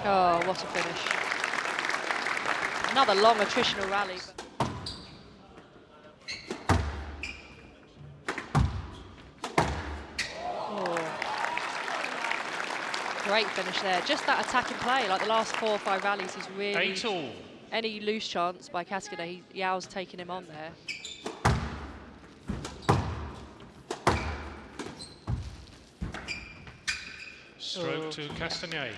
Oh, what a finish. Another long attritional rally. Oh. Great finish there. Just that attacking play, like the last 4 or 5 rallies, he's really... 8-all. Any loose chance by Castagnet, Yao's taking him on there. Stroke to Castagnet.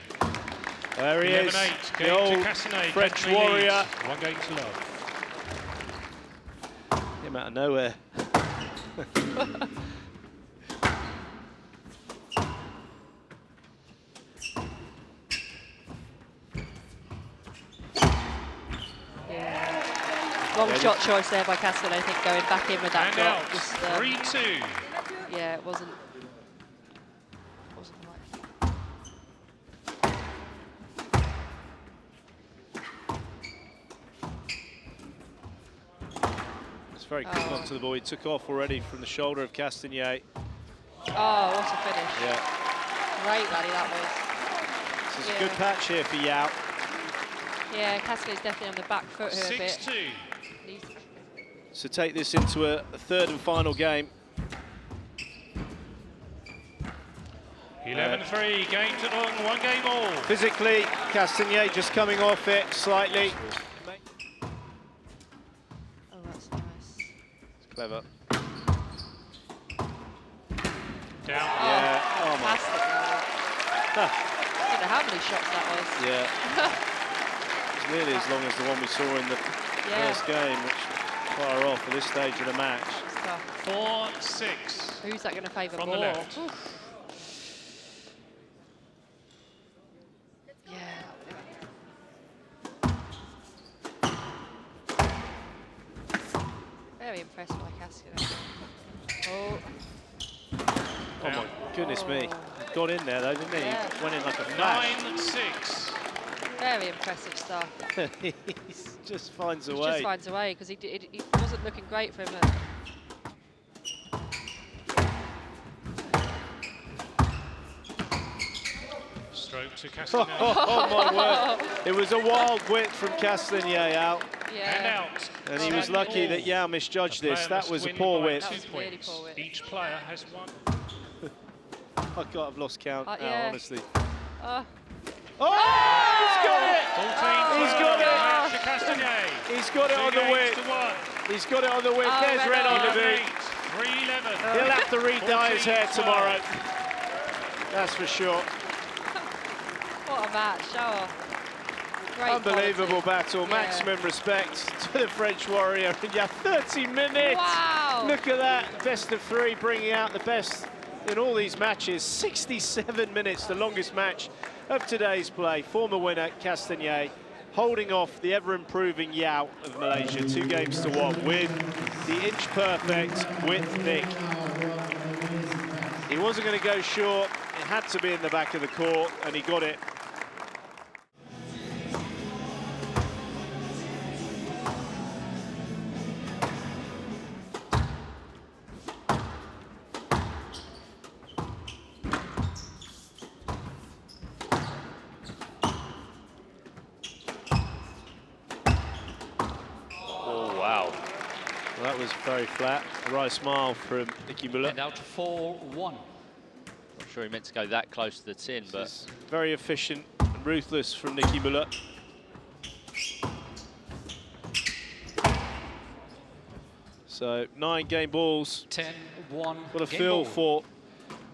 There he is, the old French warrior. 1 game to love. Came out of nowhere. Wrong shot choice there by Castagnet, I think, going back in with that and drop. out. Just, 3-2. Yeah, it wasn't right. It's very quick onto the ball. He took off already from the shoulder of Castagnet. Oh, what a finish. Yeah. Great rally that was. This is a good patch here for Yao. Yeah, Castagnet's definitely on the back foot here a bit. 6-2. So take this into a third and final game. 11-3, game to long, 1 game all. Physically, Castagnet just coming off it slightly. Oh, that's nice. It's clever. Down. Yeah. Oh my. I don't know how many shots that was. Yeah. It's nearly as long as the one we saw in the first game, which far off at this stage of the match. 4-6. Who's that going to favour from more? the left? Oof. Very impressed by Castagnet. Oh. Oh my goodness me. He got in there though, didn't he? Yeah. He went in like a flash. 9-6. Very impressive stuff. He just finds a He way. just finds a way, because he wasn't looking great for him. Stroke to Castagnet. Oh my word. It was a wild whip from Castagnet out. Yeah. And out. And he was lucky that Yao misjudged this. That was a poor whip. That was really poor whip. Each player has 1. I can't have lost count now, yeah. honestly. Oh, He's got it! 14. He's got it! To Castagnet. He's got it 2 on the games whip. to 1. He's got it on the whip. Oh, There's red on the 11-8. boot. 3-11. He'll have to re-dye his hair 14-12. tomorrow. That's for sure. what a match. Oh. Great Unbelievable quality. battle. Yeah. Maximum respect to the French warrior. Yeah, 30 minutes. Wow. Look at that. Best of 3, bringing out the best in all these matches. 67 minutes, the longest match of today's play. Former winner Castagnet holding off the ever-improving Yao of Malaysia, 2 games to 1 with the inch perfect with Nick. He wasn't going to go short. It had to be in the back of the court, and he got it. That was very flat. A right smile from Nicky Mueller. And out 4-1. I'm sure he meant to go that close to the tin, but very efficient and ruthless from Nicky Mueller. So 9 game balls. 10-1. What a feel for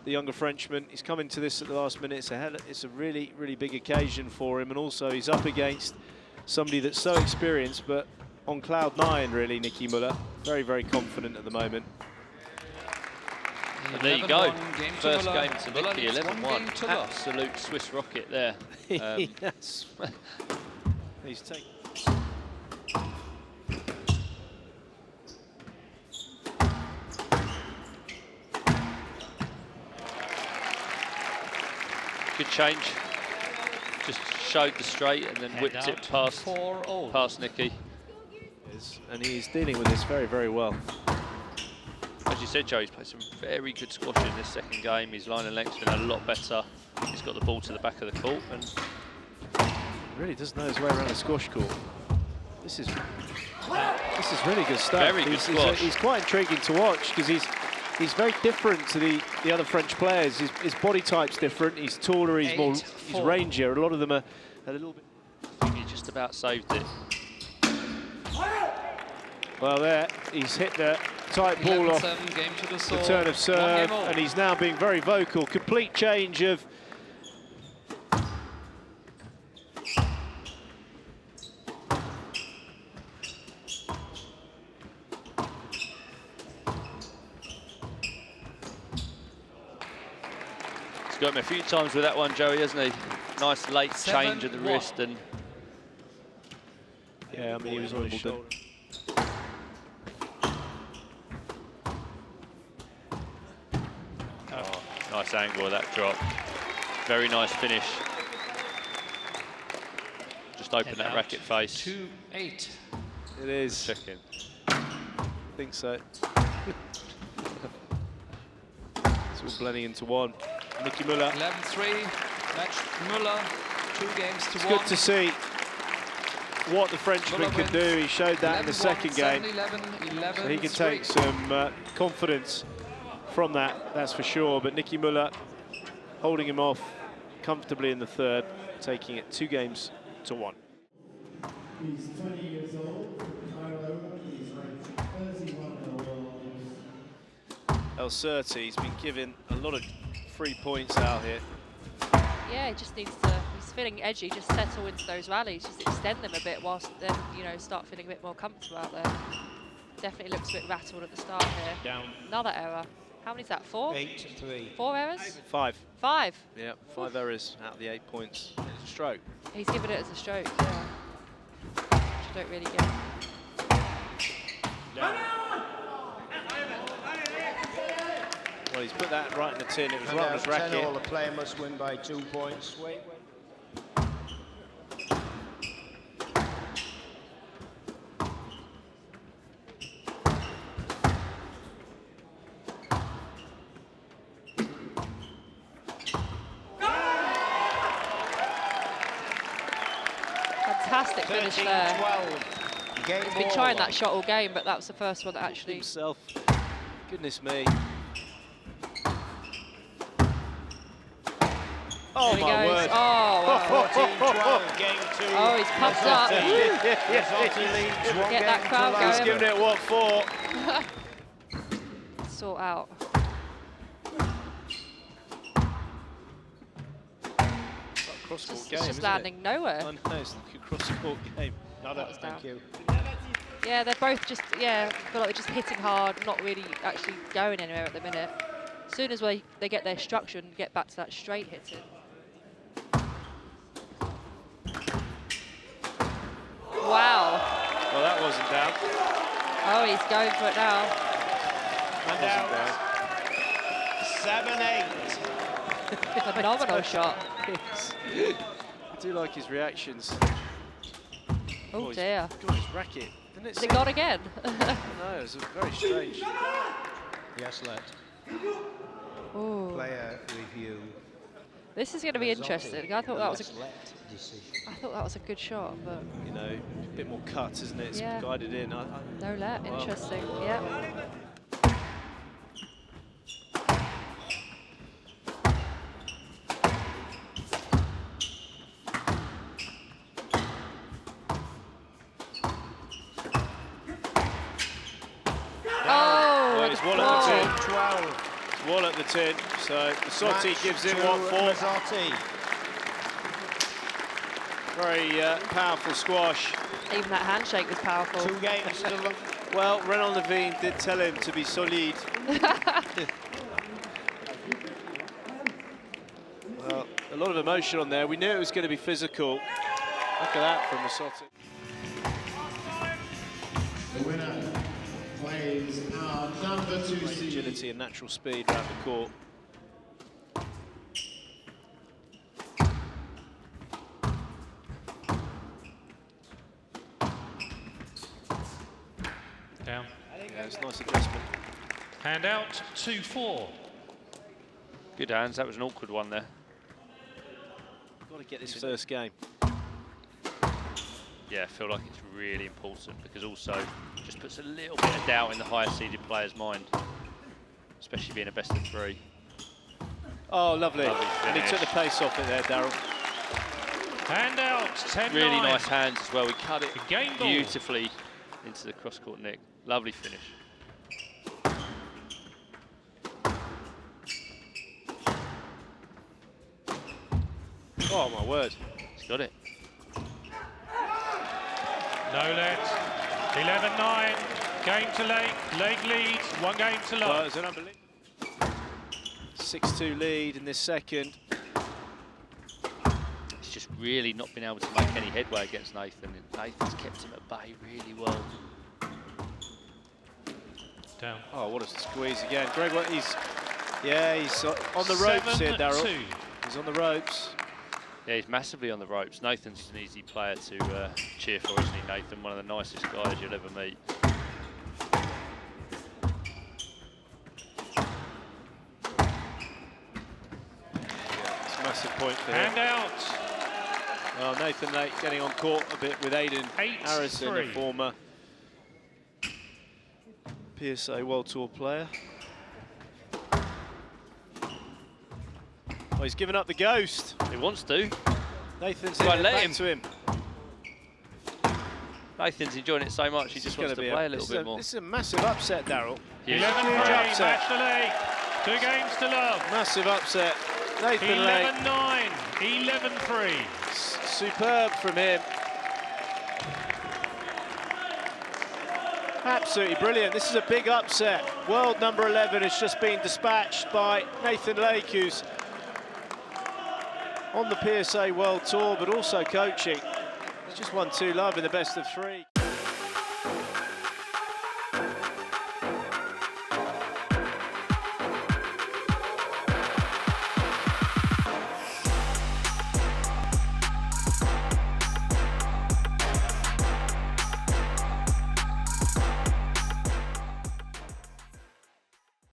the younger Frenchman. He's come into this at the last minute. It's a really, really big occasion for him, and also he's up against somebody that's so experienced, but on cloud 9, really, Nicky Mueller. Very, very confident at the moment. And there you go. First game to Nicky, 11-1. Absolute Swiss rocket there. Yes. He's taken. Good change. Just showed the straight and then whipped it past Nicky. And he's dealing with this very, very well. As you said, Joe, he's played some very good squash in this second game. His line and length's been a lot better. He's got the ball to the back of the court, and Really does know his way around a squash court. This is really good stuff. Very good squash. He's quite intriguing to watch because he's very different to the other French players. His body type's different. He's taller. He's rangier. A lot of them are a little bit. I think he just about saved it. Well, there he's hit the tight ball off game to the turn of serve, and he's now being very vocal. Complete change of. He's got him a few times with that one, Joey, hasn't he? Nice late change of the wrist and. Yeah, I mean, he was on his shoulder. Oh, nice angle of that drop. Very nice finish. Just open that racket face. 2-8. It is. Check in. I think so. It's all blending into one. Nicky Mueller. 11-3. Match Mueller. 2 games to 1. It's good to see what the Frenchman can do. He showed that in the second game. 11, So he can take some confidence from that, that's for sure. But Nicky Mueller holding him off comfortably in the third, taking it 2 games to 1. He's 20 years old. He's ranked 31 in the world. Sirty, he's been given a lot of free points out here. Yeah, he just needs to, he's feeling edgy, just settle into those rallies, just extend them a bit whilst then, you know, start feeling a bit more comfortable out there. Definitely looks a bit rattled at the start here. Down. Another error. How many's that, 4? 8-3. 4 errors? 5. 5? Yeah, 5 errors out of the 8 points. It's a stroke. He's given it as a stroke, yeah. Which I don't really get. Down. Well, he's put that right in the tin. It was right on his racket. 10 all, the player must win by 2 points. Wait. Fantastic finish there. 13-12. Game He's been ball. trying that shot all game, but that was the first one that actually... Himself. Goodness me. Oh, There he my goes. word. Oh, wow. 14-12. Game 2. Oh, he's pumped up. Masotti leads 1 Get that game crowd to going. He's none. giving it what for? Sort out. Cross-court game, It's just isn't landing nowhere. it? I know, it's like a cross-court game. That was down. Thank you. Yeah, they're both just, yeah, feel like they're just hitting hard, not really actually going anywhere at the minute. As soon as they get their structure and get back to that straight hitting. Wow. Well, that wasn't down. Oh, he's going for it now. And out. 7-8. A phenomenal shot. I do like his reactions. Oh, he's dear. got his racket. Didn't it Has it gone again? No, it was very strange. Yes, let. Ooh. Player review. This is going to be interesting. I thought that was a, Let decision. I thought that was a good shot, but You know, a bit more cut, isn't it? It's Yeah. guided in. no let. Wow. Interesting. Yeah. Well, it's wall at the tin. 12. Wall at the tin. So Masotti Match gives him to what for? Masotti. Very powerful squash. Even that handshake was powerful. 2 games to look. Well, Renan Levine did tell him to be solid. Well, a lot of emotion on there. We knew it was going to be physical. Look at that from Masotti. The winner plays our number 2 seed. Agility and natural speed around the court. Down. Yeah, it's a nice adjustment. Hand out, 2-4. Good hands, that was an awkward one there. Got to get this first game. yeah, I feel like it's really important because also just puts a little bit of doubt in the higher seeded player's mind, especially being a best of 3. Oh, lovely. And he finish. took the pace off it there, Daryl. Hand out, 10-9. Really nice hands as well. We cut it Game ball. beautifully into the cross-court nick. Lovely finish. Oh, my word. He's got it. No let. 11-9. Game to Lake. Lake leads. 1 game to Well, love. it's an unbelievable 6-2 lead in this second. He's just really not been able to make any headway against Nathan. Nathan's kept him at bay really well. Down. Oh, what a squeeze again. Gregoire, he's on the ropes here, Daryl. 7-2. He's on the ropes. Yeah, he's massively on the ropes. Nathan's an easy player to cheer for, isn't he, Nathan? One of the nicest guys you'll ever meet. Yeah, it's a massive point for him. Hand out. Well, Nathan Lake getting on court a bit with Eain 8-3. Harrison, a former PSA World Tour player. Oh, he's given up the ghost. He wants to. Nathan's Right, in let back him. to him. Nathan's enjoying it so much, he just wants to play a little bit more. This is a massive upset, Daryl. 11-3. upset. Match to Lake. 2 games to love. Massive upset. Nathan Lake. 11-9. 11-3. Superb from him. Absolutely brilliant. This is a big upset. World number 11 has just been dispatched by Nathan Lake, who's on the PSA World Tour, but also coaching. He's just won 2 love in the best of 3.